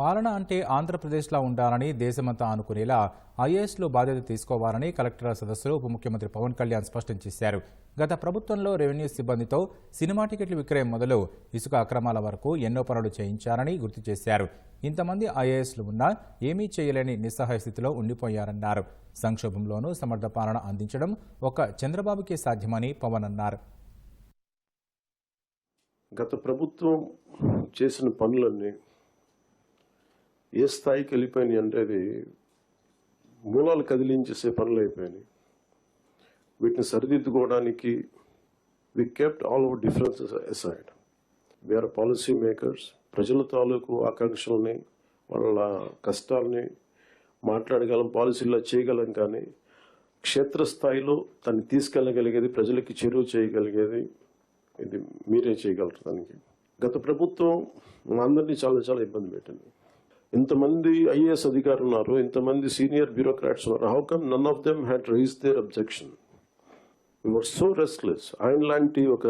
పాలన అంటే ఆంధ్రప్రదేశ్లా ఉండాలని దేశమంతా అనుకునేలా ఐఏఎస్లు బాధ్యత తీసుకోవాలని కలెక్టర్ల సదస్సులో ఉప ముఖ్యమంత్రి పవన్ కళ్యాణ్ స్పష్టం చేశారు. గత ప్రభుత్వంలో రెవెన్యూ సిబ్బందితో సినిమా టికెట్ల విక్రయం మొదలు ఇసుక అక్రమాల వరకు ఎన్నో పనులు చేయించారని గుర్తు చేశారు. ఇంతమంది ఐఏఎస్లు ఉన్నా ఏమీ చేయలేని నిస్సహాయ స్థితిలో ఉండిపోయారన్నారు. సంక్షోభంలోనూ సమర్థ పాలన అందించడం ఒక్క చంద్రబాబుకే సాధ్యమని పవన్ అన్నారు. గత ప్రభుత్వం చేసిన పనులన్నీ ఏ స్థాయికి వెళ్ళిపోయినాయి అంటే అది మూలాలు కదిలించేసే పనులు అయిపోయినాయి. వీటిని సరిదిద్దుకోవడానికి we kept all our differences aside. We are policy makers. ప్రజల తాలూకు ఆకాంక్షల్ని వాళ్ళ కష్టాలని మాట్లాడగలం, పాలసీల్లో చేయగలం. కానీ క్షేత్రస్థాయిలో దాన్ని తీసుకెళ్ళగలిగేది, ప్రజలకి చేరువ చేయగలిగేది ఇది మీరే చేయగలరు. దానికి గత ప్రభుత్వం అందరినీ చాలా చాలా ఇబ్బంది పెట్టింది. ఇంతమంది ఐఏఎస్ అధికారులు ఉన్నారు, ఇంతమంది సీనియర్ బ్యూరోక్రాట్స్ ఉన్నారు. How come none of them had raise their objection? We were so restless. ఆయన లాంటి ఒక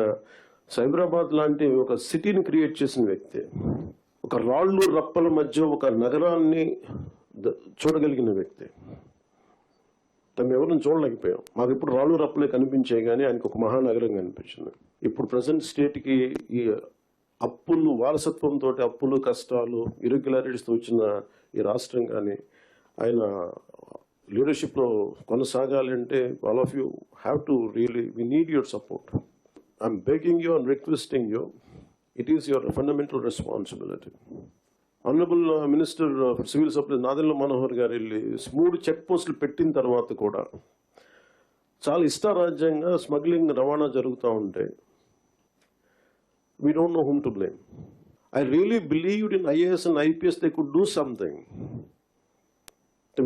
సైబరాబాద్ లాంటి ఒక సిటీని క్రియేట్ చేసిన వ్యక్తి, ఒక రాళ్ళు రప్పల మధ్య ఒక నగరాన్ని చూడగలిగిన వ్యక్తి, తను ఎవరిని చూడలేకపోయాం. మాకు ఇప్పుడు రాళ్ళు రప్పలే కనిపించాయి, కానీ ఆయనకు ఒక మహానగరం కనిపించింది. ఇప్పుడు ప్రజెంట్ స్టేట్కి ఈ అప్పులు, వారసత్వంతో అప్పులు, కష్టాలు, ఇరెగ్యులారిటీస్తో వచ్చిన ఈ రాష్ట్రం కానీ ఆయన లీడర్షిప్లో కొనసాగాలి అంటే all of you have to really we need your support. I'm begging you and requesting you. It is your fundamental responsibility. Honourable minister of civil supplies Nadendla Manohar గారు వెళ్ళి 3 చెక్ పోస్టులు పెట్టిన తర్వాత కూడా చాలా ఇష్టారాజ్యంగా స్మగ్లింగ్, రవాణా జరుగుతూ ఉంటే we don't know whom to blame. I really believed in IAS and IPS they could do something.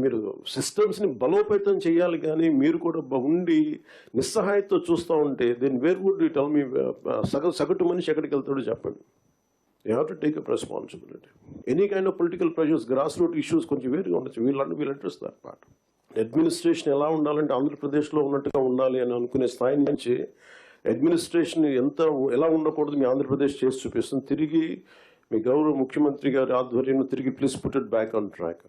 మీరు సిస్టమ్స్ని బలోపేతం చేయాలి, కానీ మీరు కూడా ఉండి నిస్సహాయతో చూస్తూ ఉంటే then where would you tell me? సగటు మనిషి ఎక్కడికి వెళ్తాడో చెప్పండి. You have to take up responsibility. Any kind of political pressures, grass root issues కొంచెం వేరుగా ఉండొచ్చు. వీళ్ళు ఇంట్రెస్ట్ దట్ పార్ట్. అడ్మినిస్ట్రేషన్ ఎలా ఉండాలంటే ఆంధ్రప్రదేశ్లో ఉన్నట్టుగా ఉండాలి అని అనుకునే స్థాయి నుంచి అడ్మినిస్ట్రేషన్ ఎలా ఉండకూడదు మీ ఆంధ్రప్రదేశ్ చేసి చూపిస్తుంది. తిరిగి మీ గౌరవ ముఖ్యమంత్రి గారి ఆధ్వర్యంలో తిరిగి please put it back on track.